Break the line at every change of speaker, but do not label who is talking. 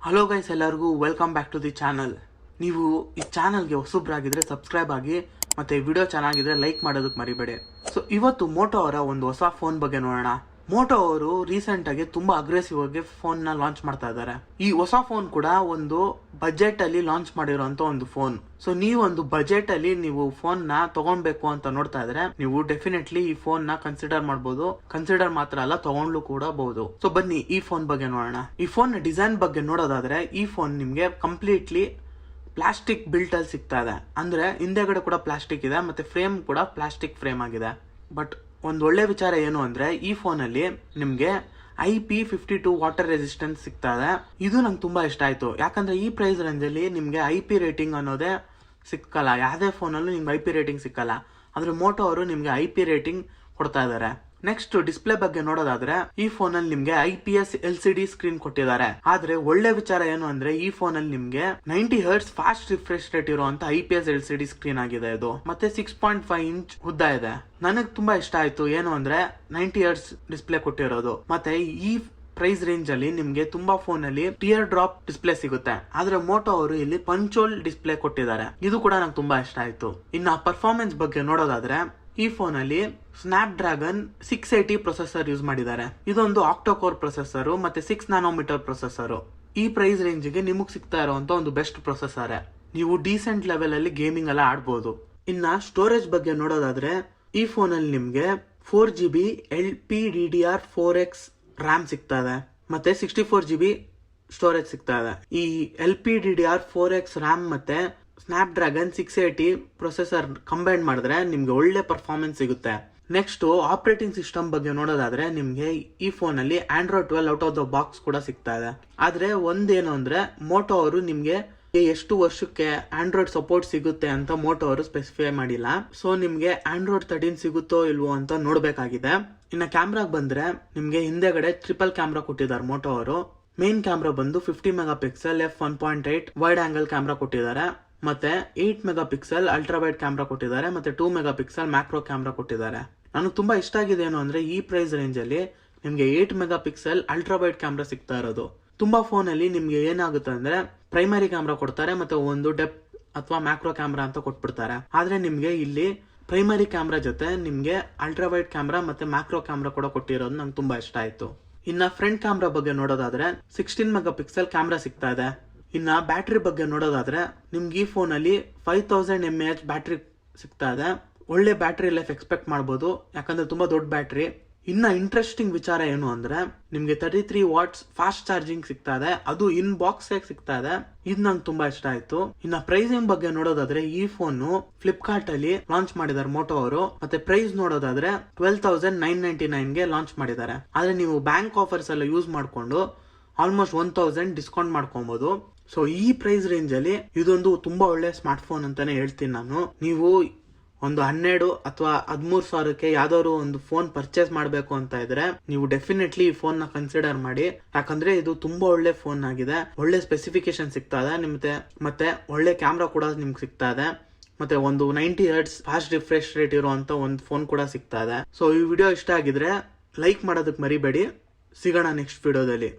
Hello guys, ಎಲ್ಲರಿಗೂ welcome back to the channel. ನೀವು ಈ ಚಾನಲ್ಗೆ ಹೊಸಬ್ರಾಗಿದ್ರೆ ಸಬ್ಸ್ಕ್ರೈಬ್ ಆಗಿ ಮತ್ತೆ ವಿಡಿಯೋ ಚೆನ್ನಾಗಿದ್ರೆ ಲೈಕ್ ಮಾಡೋದಕ್ಕೆ ಮರಿಬೇಡಿ. ಸೊ ಇವತ್ತು ಮೋಟೋ ಅವರ ಒಂದು ಹೊಸ ಫೋನ್ ಬಗ್ಗೆ ನೋಡೋಣ. ಮೋಟೋ ಅವರು ರೀಸೆಂಟ್ ಆಗಿ ತುಂಬಾ ಅಗ್ರೆಸಿವ್ ಆಗಿ ಫೋನ್ ನ ಲಾಂಚ್ ಮಾಡ್ತಾ ಇದ್ದಾರೆ. ಈ ಹೊಸ ಫೋನ್ ಕೂಡ ಒಂದು ಬಜೆಟ್ ಅಲ್ಲಿ ಲಾಂಚ್ ಮಾಡಿರೋಂತ ಒಂದು ಫೋನ್. ಸೊ ನೀವೊಂದು ಬಜೆಟ್ ಅಲ್ಲಿ ನೀವು ಫೋನ್ ನ ತಗೊಳ್ಬೇಕು ಅಂತ ನೋಡ್ತಾ ಇದ್ರೆ ನೀವು ಡೆಫಿನೆಟ್ಲಿ ಈ ಫೋನ್ ನ ಕನ್ಸಿಡರ್ ಮಾಡಬಹುದು. ಕನ್ಸಿಡರ್ ಮಾತ್ರ ಅಲ್ಲ, ತಗೊಂಡ್ಲು ಕೂಡ ಬಹುದು. ಸೊ ಬನ್ನಿ ಈ ಫೋನ್ ಬಗ್ಗೆ ನೋಡೋಣ. ಈ ಫೋನ್ ಡಿಸೈನ್ ಬಗ್ಗೆ ನೋಡೋದಾದ್ರೆ ಈ ಫೋನ್ ನಿಮ್ಗೆ ಕಂಪ್ಲೀಟ್ಲಿ ಪ್ಲಾಸ್ಟಿಕ್ ಬಿಲ್ಟ್ ಅಲ್ಲಿ ಸಿಗ್ತಾ ಇದೆ. ಅಂದ್ರೆ ಹಿಂದೆಗಡೆ ಕೂಡ ಪ್ಲಾಸ್ಟಿಕ್ ಇದೆ, ಮತ್ತೆ ಫ್ರೇಮ್ ಕೂಡ ಪ್ಲಾಸ್ಟಿಕ್ ಫ್ರೇಮ್ ಆಗಿದೆ. ಬಟ್ ಒಂದು ಒಳ್ಳೆ ವಿಚಾರ ಏನು ಅಂದ್ರೆ ಈ ಫೋನ್ ಅಲ್ಲಿ ನಿಮ್ಗೆ IP52 ವಾಟರ್ ರೆಸಿಸ್ಟೆನ್ಸ್ ಸಿಗ್ತಾ ಇದೆ. ಇದು ನಂಗೆ ತುಂಬಾ ಇಷ್ಟ ಆಯ್ತು. ಯಾಕಂದ್ರೆ ಈ ಪ್ರೈಸ್ ರೇಂಜ್ ಅಲ್ಲಿ ನಿಮ್ಗೆ IP ರೇಟಿಂಗ್ ಅನ್ನೋದೇ ಸಿಕ್ಕಲ್ಲ. ಯಾವುದೇ ಫೋನ್ ಅಲ್ಲೂ ನಿಮ್ಗೆ IP ರೇಟಿಂಗ್ ಸಿಕ್ಕಲ್ಲ. ಆದ್ರೆ ಮೋಟೋ ಅವರು ನಿಮ್ಗೆ IP ರೇಟಿಂಗ್ ಕೊಡ್ತಾ ಇದಾರೆ. ನೆಕ್ಸ್ಟ್ ಡಿಸ್ಪ್ಲೇ ಬಗ್ಗೆ ನೋಡೋದಾದ್ರೆ ಈ ಫೋನ್ ಅಲ್ಲಿ ನಿಮ್ಗೆ IPS LCD ಸ್ಕ್ರೀನ್ ಕೊಟ್ಟಿದ್ದಾರೆ. ಆದ್ರೆ ಒಳ್ಳೆ ವಿಚಾರ ಏನು ಅಂದ್ರೆ ಈ ಫೋನ್ ಅಲ್ಲಿ ನಿಮ್ಗೆ 90 Hz ಫಾಸ್ಟ್ ರಿಫ್ರೆಶ್ ರೇಟ್ ಇರುವಂತ IPS LCD ಸ್ಕ್ರೀನ್ ಆಗಿದೆ ಇದು. ಮತ್ತೆ 6.5 ಇಂಚ್ ಉದ್ದ ಇದೆ. ನನಗ್ ತುಂಬಾ ಇಷ್ಟ ಆಯ್ತು ಏನು ಅಂದ್ರೆ 90 Hz ಡಿಸ್ಪ್ಲೇ ಕೊಟ್ಟಿರೋದು. ಮತ್ತೆ ಈ ಪ್ರೈಸ್ ರೇಂಜ್ ಅಲ್ಲಿ ನಿಮ್ಗೆ ತುಂಬಾ ಫೋನ್ ಅಲ್ಲಿ ಟಿಯರ್ ಡ್ರಾಪ್ ಡಿಸ್ಪ್ಲೇ ಸಿಗುತ್ತೆ. ಆದ್ರೆ ಮೋಟೋ ಅವರು ಇಲ್ಲಿ ಪಂಚೋಲ್ ಡಿಸ್ಪ್ಲೇ ಕೊಟ್ಟಿದ್ದಾರೆ. ಇದು ಕೂಡ ನಂಗೆ ತುಂಬಾ ಇಷ್ಟ ಆಯ್ತು. ಇನ್ನ ಪರ್ಫಾರ್ಮೆನ್ಸ್ ಬಗ್ಗೆ ನೋಡೋದಾದ್ರೆ ಈ ಫೋನ್ ಅಲ್ಲಿ ಸ್ನ್ಯಾಪ್ ಡ್ರ್ಯಾಗನ್ 680 ಪ್ರೊಸೆಸರ್ ಯೂಸ್ ಮಾಡಿದ್ದಾರೆ. ಇದೊಂದು ಆಕ್ಟೋಕೋರ್ ಪ್ರೊಸೆಸರ್ ಮತ್ತೆ 6 ನ್ಯಾನೋಮೀಟರ್ ಪ್ರೊಸೆಸರ್. ಈ ಪ್ರೈಸ್ ರೇಂಜ್ ಗೆ ನಿಮಗ್ ಸಿಗ್ತಾ ಇರುವಂತ ಒಂದು ಬೆಸ್ಟ್ ಪ್ರೊಸೆಸರ್. ನೀವು ಡೀಸೆಂಟ್ ಲೆವೆಲ್ ಅಲ್ಲಿ ಗೇಮಿಂಗ್ ಎಲ್ಲ ಆಡ್ಬೋದು. ಇನ್ನ ಸ್ಟೋರೇಜ್ ಬಗ್ಗೆ ನೋಡೋದಾದ್ರೆ ಈ ಫೋನ್ ಅಲ್ಲಿ ನಿಮ್ಗೆ 4GB LPDDR4X ರ್ಯಾಮ್ ಸಿಗ್ತಾ ಇದೆ. ಮತ್ತೆ 64GB ಸ್ಟೋರೇಜ್ ಸಿಗ್ತಾ ಇದೆ. ಈ LPDDR4X ರ್ಯಾಮ್ ಮತ್ತೆ ಸ್ನ್ಯಾಪ್ ಡ್ರ್ಯಾಗನ್ 680 ಪ್ರೊಸೆಸರ್ ಕಂಬೈನ್ ಮಾಡಿದ್ರೆ ನಿಮ್ಗೆ ಒಳ್ಳೆ ಪರ್ಫಾರ್ಮೆನ್ಸ್ ಸಿಗುತ್ತೆ. ನೆಕ್ಸ್ಟ್ ಆಪರೇಟಿಂಗ್ ಸಿಸ್ಟಮ್ ಬಗ್ಗೆ ನೋಡೋದಾದ್ರೆ ನಿಮ್ಗೆ ಈ ಫೋನ್ ಅಲ್ಲಿ Android 12 out of the box ಕೂಡ ಸಿಗ್ತಾ ಇದೆ. ಆದ್ರೆ ಒಂದೇನು ಅಂದ್ರೆ ಮೋಟೋ ಅವರು ನಿಮ್ಗೆ ಎಷ್ಟು ವರ್ಷಕ್ಕೆ ಆಂಡ್ರಾಯ್ಡ್ ಸಪೋರ್ಟ್ ಸಿಗುತ್ತೆ ಅಂತ ಮೋಟೋ ಅವರು ಸ್ಪೆಸಿಫೈ ಮಾಡಿಲ್ಲ. ಸೊ ನಿಮ್ಗೆ Android 13 ಸಿಗುತ್ತೋ ಇಲ್ವೋ ಅಂತ ನೋಡ್ಬೇಕಾಗಿದೆ. ಇನ್ನ ಕ್ಯಾಮ್ರಾಗ್ ಬಂದ್ರೆ ನಿಮ್ಗೆ ಹಿಂದೆಗಡೆ ಟ್ರಿಪಲ್ ಕ್ಯಾಮ್ರಾ ಕೊಟ್ಟಿದ್ದಾರೆ ಮೋಟೋ ಅವರು. ಮೇನ್ ಕ್ಯಾಮ್ರಾ ಬಂದು 50 megapixel f1.8 wide angle camera ಕೊಟ್ಟಿದ್ದಾರೆ. ಮತ್ತೆ 8 ಮೆಗಾಪಿಕ್ಸೆಲ್ ಅಲ್ಟ್ರಾ ವೈಡ್ ಕ್ಯಾಮ್ರಾ ಕೊಟ್ಟಿದ್ದಾರೆ. ಮತ್ತೆ 2 ಮೆಗಾಪಿಕ್ಸೆಲ್ ಮ್ಯಾಕ್ರೋ ಕ್ಯಾಮ್ರಾ ಕೊಟ್ಟಿದ್ದಾರೆ. ನನಗೆ ತುಂಬಾ ಇಷ್ಟ ಆಗಿದೆ ಏನು ಅಂದ್ರೆ ಈ ಪ್ರೈಸ್ ರೇಂಜ್ ಅಲ್ಲಿ ನಿಮ್ಗೆ 8 ಮೆಗಾಪಿಕ್ಸೆಲ್ ಅಲ್ಟ್ರಾ ವೈಡ್ ಕ್ಯಾಮ್ರಾ ಸಿಗ್ತಾ ಇರೋದು. ತುಂಬಾ ಫೋನ್ ಅಲ್ಲಿ ನಿಮ್ಗೆ ಏನಾಗುತ್ತೆ ಅಂದ್ರೆ ಪ್ರೈಮರಿ ಕ್ಯಾಮ್ರಾ ಕೊಡ್ತಾರೆ, ಮತ್ತೆ ಒಂದು ಡೆಪ್ ಅಥವಾ ಮ್ಯಾಕ್ರೋ ಕ್ಯಾಮ್ರಾ ಅಂತ ಕೊಟ್ಬಿಡ್ತಾರೆ. ಆದ್ರೆ ನಿಮ್ಗೆ ಇಲ್ಲಿ ಪ್ರೈಮರಿ ಕ್ಯಾಮ್ರಾ ಜೊತೆ ನಿಮ್ಗೆ ಅಲ್ಟ್ರಾ ವೈಡ್ ಕ್ಯಾಮ್ರಾ ಮತ್ತೆ ಮ್ಯಾಕ್ರೋ ಕ್ಯಾಮ್ರಾ ಕೂಡ ಕೊಟ್ಟಿರೋದು ನಂಗೆ ತುಂಬಾ ಇಷ್ಟ ಆಯ್ತು. ಇನ್ನ ಫ್ರಂಟ್ ಕ್ಯಾಮ್ರಾ ಬಗ್ಗೆ ನೋಡೋದಾದ್ರೆ 16 ಮೆಗಾಪಿಕ್ಸೆಲ್ ಕ್ಯಾಮ್ರಾ ಸಿಗ್ತಾ ಇದೆ. ಇನ್ನ ಬ್ಯಾಟ್ರಿ ಬಗ್ಗೆ ನೋಡೋದಾದ್ರೆ ನಿಮ್ಗೆ ಈ ಫೋನ್ ಅಲ್ಲಿ 5000 mAh ಬ್ಯಾಟ್ರಿ ಸಿಗ್ತಾ ಇದೆ. ಒಳ್ಳೆ ಬ್ಯಾಟ್ರಿ ಲೈಫ್ ಎಕ್ಸ್ಪೆಕ್ಟ್ ಮಾಡಬಹುದು, ಯಾಕಂದ್ರೆ ತುಂಬಾ ದೊಡ್ಡ ಬ್ಯಾಟ್ರಿ. ಇನ್ನ ಇಂಟ್ರೆಸ್ಟಿಂಗ್ ವಿಚಾರ ಏನು ಅಂದ್ರೆ ನಿಮ್ಗೆ 33 ವಾಟ್ಸ್ ಫಾಸ್ಟ್ ಚಾರ್ಜಿಂಗ್ ಸಿಗ್ತಾ ಇದೆ. ಅದು ಇನ್ ಬಾಕ್ಸ್ ಸಿಗ್ತಾ ಇದೆ. ಇದು ನಂಗೆ ತುಂಬಾ ಇಷ್ಟ ಆಯ್ತು. ಇನ್ನ ಪ್ರೈಸಿಂಗ್ ಬಗ್ಗೆ ನೋಡೋದಾದ್ರೆ ಈ ಫೋನ್ ಫ್ಲಿಪ್ಕಾರ್ಟ್ ಅಲ್ಲಿ ಲಾಂಚ್ ಮಾಡಿದ್ದಾರೆ ಮೋಟೋ ಅವರು. ಮತ್ತೆ ಪ್ರೈಸ್ ನೋಡೋದಾದ್ರೆ 12,999 ಗೆ ಲಾಂಚ್ ಮಾಡಿದ್ದಾರೆ. ಆದ್ರೆ ನೀವು ಬ್ಯಾಂಕ್ ಆಫರ್ಸ್ ಎಲ್ಲ ಯೂಸ್ ಮಾಡ್ಕೊಂಡು ಆಲ್ಮೋಸ್ಟ್ 1000 ಡಿಸ್ಕೌಂಟ್ ಮಾಡ್ಕೊಬಹುದು. ಸೊ ಈ ಪ್ರೈಸ್ ರೇಂಜ್ ಅಲ್ಲಿ ಇದೊಂದು ತುಂಬಾ ಒಳ್ಳೆ ಸ್ಮಾರ್ಟ್ ಫೋನ್ ಅಂತಾನೆ ಹೇಳ್ತೀನಿ ನಾನು. ನೀವು ಒಂದು 12 ಅಥವಾ 13 ಸಾವಿರಕ್ಕೆ ಯಾವ್ದಾದ್ರು ಒಂದು ಫೋನ್ ಪರ್ಚೇಸ್ ಮಾಡಬೇಕು ಅಂತ ಇದ್ರೆ ನೀವು ಡೆಫಿನೆಟ್ಲಿ ಈ ಫೋನ್ ನ ಕನ್ಸಿಡರ್ ಮಾಡಿ. ಯಾಕಂದ್ರೆ ಇದು ತುಂಬಾ ಒಳ್ಳೆ ಫೋನ್ ಆಗಿದೆ. ಒಳ್ಳೆ ಸ್ಪೆಸಿಫಿಕೇಶನ್ ಸಿಗ್ತಾ ಇದೆ. ಮತ್ತೆ ಒಳ್ಳೆ ಕ್ಯಾಮ್ರಾ ಕೂಡ ನಿಮ್ಗೆ ಸಿಗ್ತಾ ಇದೆ. ಮತ್ತೆ ಒಂದು 90 Hz ಫಾಸ್ಟ್ ರಿಫ್ರೆಶ್ ರೇಟ್ ಇರುವಂತ ಒಂದು ಫೋನ್ ಕೂಡ ಸಿಗ್ತಾ ಇದೆ. ಸೊ ಈ ವಿಡಿಯೋ ಇಷ್ಟ ಆಗಿದ್ರೆ ಲೈಕ್ ಮಾಡೋದಕ್ಕೆ ಮರಿಬೇಡಿ. ಸಿಗೋಣ ನೆಕ್ಸ್ಟ್ ವಿಡಿಯೋದಲ್ಲಿ.